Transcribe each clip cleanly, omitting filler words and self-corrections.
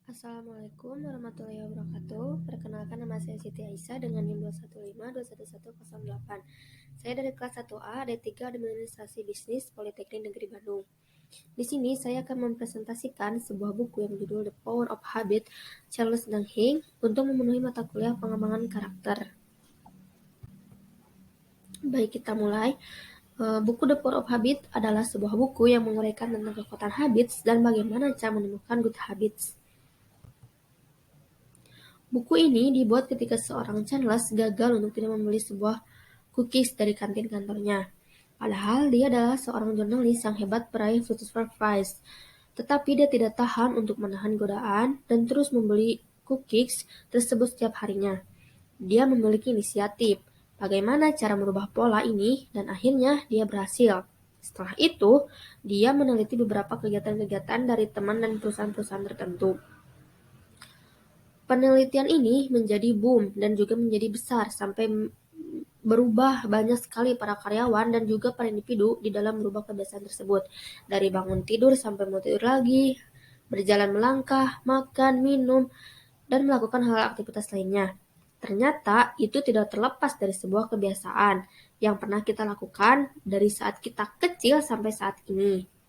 Assalamualaikum warahmatullahi wabarakatuh. Perkenalkan, nama saya Siti Aisyah dengan NIM 215211008. Saya dari kelas 1A D3 Administrasi Bisnis Politeknik Negeri Bandung. Di sini saya akan mempresentasikan sebuah buku yang berjudul The Power of Habit, Charles Duhigg, untuk memenuhi mata kuliah pengembangan karakter. Baik, kita mulai. Buku The Power of Habit adalah sebuah buku yang menguraikan tentang kekuatan habits dan bagaimana cara menemukan good habits. Buku ini dibuat ketika seorang Charles gagal untuk tidak membeli sebuah cookies dari kantin kantornya. Padahal dia adalah seorang jurnalis yang hebat peraih Pulitzer Prize. Tetapi dia tidak tahan untuk menahan godaan dan terus membeli cookies tersebut setiap harinya. Dia memiliki inisiatif bagaimana cara merubah pola ini dan akhirnya dia berhasil. Setelah itu, dia meneliti beberapa kegiatan-kegiatan dari teman dan perusahaan-perusahaan tertentu. Penelitian ini menjadi boom dan juga menjadi besar sampai berubah banyak sekali para karyawan dan juga para individu di dalam merubah kebiasaan tersebut. Dari bangun tidur sampai mau tidur lagi, berjalan melangkah, makan, minum, dan melakukan hal aktivitas lainnya. Ternyata itu tidak terlepas dari sebuah kebiasaan yang pernah kita lakukan dari saat kita kecil sampai saat ini.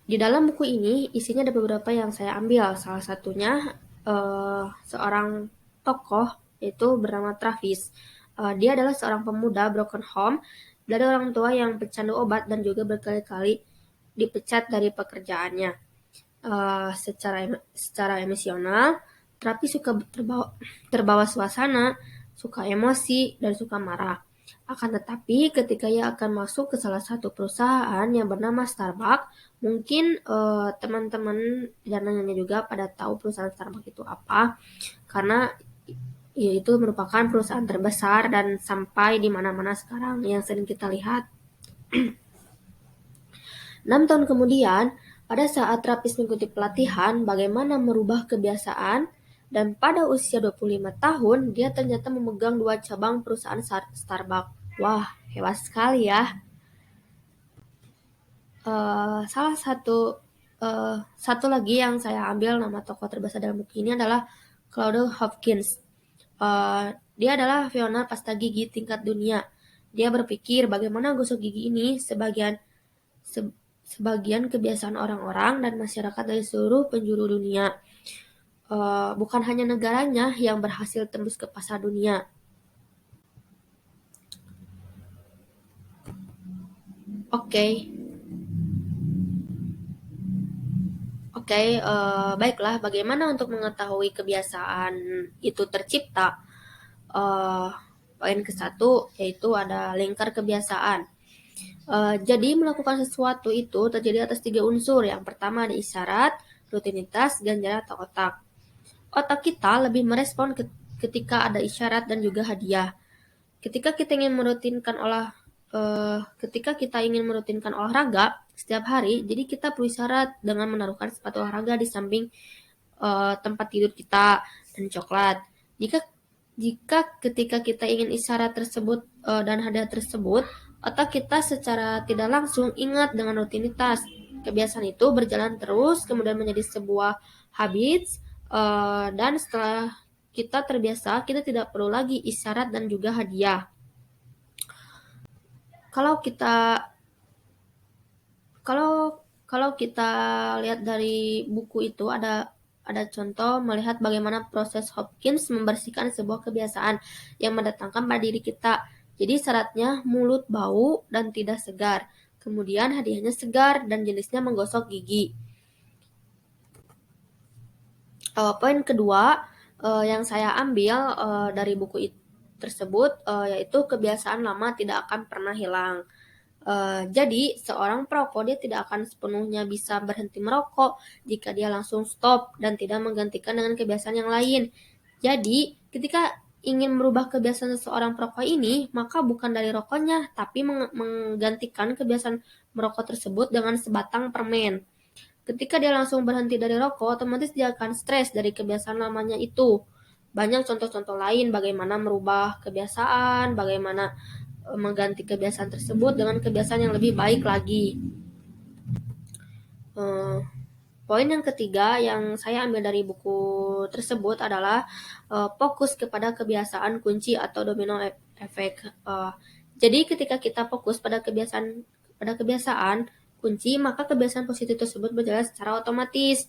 Di dalam buku ini isinya ada beberapa yang saya ambil. Salah satunya seorang tokoh yaitu bernama Travis. Dia adalah seorang pemuda broken home dari orang tua yang pecandu obat dan juga berkali-kali dipecat dari pekerjaannya. Secara emosional, Travis suka terbawa suasana, suka emosi, dan suka marah. Akan tetapi ketika ia akan masuk ke salah satu perusahaan yang bernama Starbucks, mungkin teman-teman dan nanya juga pada tahu perusahaan Starbucks itu apa, karena itu merupakan perusahaan terbesar dan sampai di mana-mana sekarang yang sering kita lihat. 6 tahun kemudian, pada saat Travis mengikuti pelatihan bagaimana merubah kebiasaan, dan pada usia 25 tahun, dia ternyata memegang 2 cabang perusahaan Starbucks. Wah, hebat sekali ya. Salah satu lagi yang saya ambil nama tokoh terbesar dalam buku ini adalah Claude Hopkins. Dia adalah pionir pasta gigi tingkat dunia. Dia berpikir bagaimana gosok gigi ini sebagian kebiasaan orang-orang dan masyarakat dari seluruh penjuru dunia. Bukan hanya negaranya yang berhasil tembus ke pasar dunia. Oke, baiklah. Bagaimana untuk mengetahui kebiasaan itu tercipta? Poin ke-1 yaitu ada lingkar kebiasaan. Jadi melakukan sesuatu itu terjadi atas 3 unsur. Yang pertama ada isyarat, rutinitas, ganjaran atau otak. Otak kita lebih merespon ketika ada isyarat dan juga hadiah. Ketika kita ingin merutinkan olahraga setiap hari, jadi kita perlu isyarat dengan menaruhkan sepatu olahraga di samping tempat tidur kita dan coklat. Jika ketika kita ingin isyarat tersebut dan hadiah tersebut, otak kita secara tidak langsung ingat dengan rutinitas. Kebiasaan itu berjalan terus, kemudian menjadi sebuah habits, dan setelah kita terbiasa, kita tidak perlu lagi isyarat dan juga hadiah. Kalau kita lihat dari buku itu ada contoh melihat bagaimana proses Hopkins membersihkan sebuah kebiasaan yang mendatangkan pada diri kita. Jadi syaratnya mulut bau dan tidak segar. Kemudian hadiahnya segar dan jenisnya menggosok gigi. Poin kedua yang saya ambil dari buku tersebut yaitu kebiasaan lama tidak akan pernah hilang. Jadi seorang perokok dia tidak akan sepenuhnya bisa berhenti merokok jika dia langsung stop dan tidak menggantikan dengan kebiasaan yang lain. Jadi ketika ingin merubah kebiasaan seseorang perokok ini, maka bukan dari rokoknya, tapi menggantikan kebiasaan merokok tersebut dengan sebatang permen. Ketika dia langsung berhenti dari rokok, otomatis dia akan stres dari kebiasaan lamanya itu. Banyak contoh-contoh lain bagaimana merubah kebiasaan, bagaimana mengganti kebiasaan tersebut dengan kebiasaan yang lebih baik lagi. Poin yang ketiga yang saya ambil dari buku tersebut adalah fokus kepada kebiasaan kunci atau domino efek. Jadi ketika kita fokus pada kebiasaan kunci, maka kebiasaan positif tersebut berjalan secara otomatis.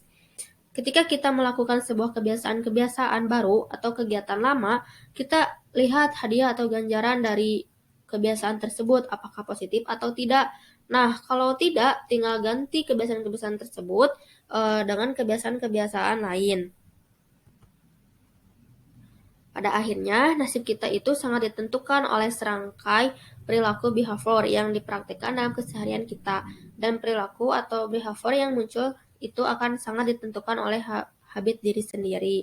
Ketika kita melakukan sebuah kebiasaan baru atau kegiatan lama, kita lihat hadiah atau ganjaran dari kebiasaan tersebut, apakah positif atau tidak. Nah, kalau tidak, tinggal ganti kebiasaan-kebiasaan tersebut dengan kebiasaan-kebiasaan lain. Pada akhirnya, nasib kita itu sangat ditentukan oleh serangkai perilaku behavior yang dipraktikkan dalam keseharian kita. Dan perilaku atau behavior yang muncul itu akan sangat ditentukan oleh habit diri sendiri.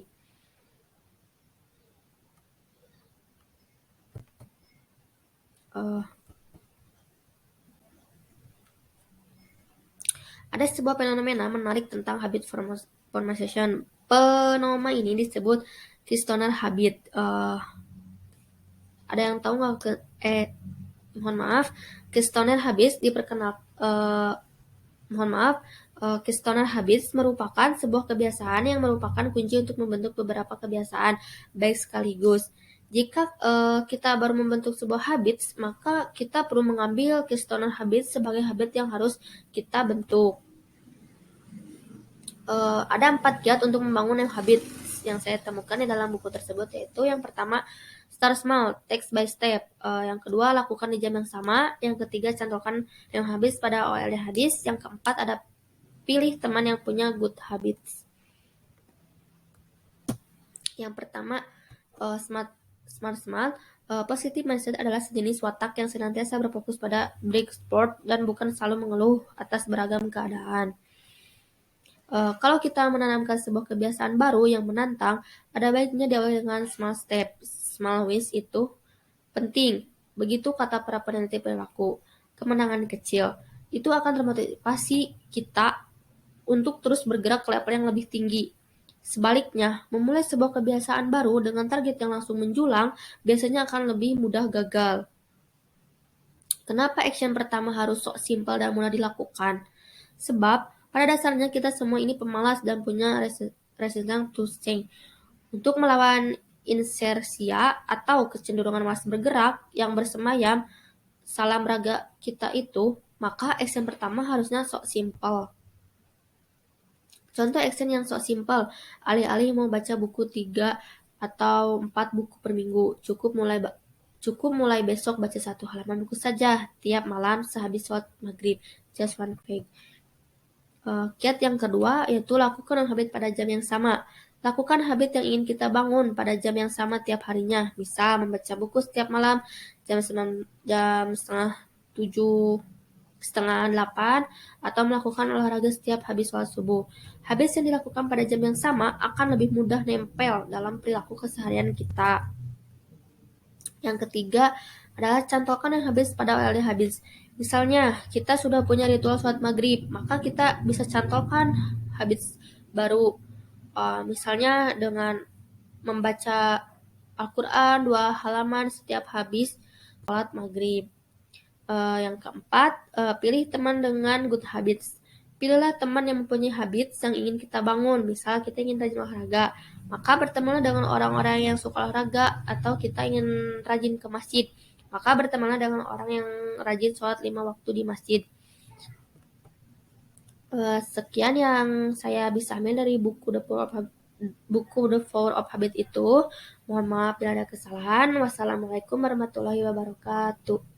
Ada sebuah fenomena menarik tentang habit formation. Fenomena ini disebut Keystone habit. Ada yang tahu nggak? Mohon maaf. Keystone habits Keystone habits merupakan sebuah kebiasaan yang merupakan kunci untuk membentuk beberapa kebiasaan baik sekaligus. Jika kita baru membentuk sebuah habits, maka kita perlu mengambil Keystone habits sebagai habit yang harus kita bentuk. Ada 4 kiat untuk membangun yang habits yang saya temukan di dalam buku tersebut, yaitu yang pertama, start small, text by step. Yang kedua, lakukan di jam yang sama. Yang ketiga, cantumkan yang habits pada OLD habits. Yang keempat, ada pilih teman yang punya good habits. Yang pertama, smart. Positive mindset adalah sejenis watak yang senantiasa berfokus pada break sport dan bukan selalu mengeluh atas beragam keadaan. Kalau kita menanamkan sebuah kebiasaan baru yang menantang, ada baiknya diawali dengan small step. Small wins itu penting. Begitu kata para peneliti perilaku. Kemenangan kecil itu akan termotivasi kita untuk terus bergerak ke level yang lebih tinggi. Sebaliknya, memulai sebuah kebiasaan baru dengan target yang langsung menjulang biasanya akan lebih mudah gagal. Kenapa action pertama harus sok simpel dan mudah dilakukan? Sebab pada dasarnya kita semua ini pemalas dan punya resistance to change. Untuk melawan inersia atau kecenderungan malas bergerak yang bersemayam salam raga kita itu, maka action pertama harusnya sok simpel. Contoh action yang sok simpel, alih-alih mau baca buku 3 atau 4 buku per minggu, cukup mulai besok baca 1 halaman buku saja tiap malam sehabis sholat maghrib. Just one page. Kiat yang kedua yaitu lakukan habit pada jam yang sama. Lakukan habit yang ingin kita bangun pada jam yang sama tiap harinya. Misal membaca buku setiap malam jam setengah 7, setengah 8, atau melakukan olahraga setiap habis sholat subuh. Habit yang dilakukan pada jam yang sama akan lebih mudah nempel dalam perilaku keseharian kita. Yang ketiga adalah cantumkan yang habis pada OLD habits. Misalnya, kita sudah punya ritual sholat maghrib, maka kita bisa cantumkan habits baru. Misalnya dengan membaca Al-Quran 2 halaman setiap habis sholat maghrib. Yang keempat, pilih teman dengan good habits. Pilihlah teman yang mempunyai habits yang ingin kita bangun. Misal kita ingin rajin olahraga, maka bertemanlah dengan orang-orang yang suka olahraga. Atau kita ingin rajin ke masjid, maka bertemanlah dengan orang yang rajin sholat 5 waktu di masjid. Sekian yang saya bisa ambil dari buku The Power of Habit itu. Mohon maaf bila ada kesalahan. Wassalamualaikum warahmatullahi wabarakatuh.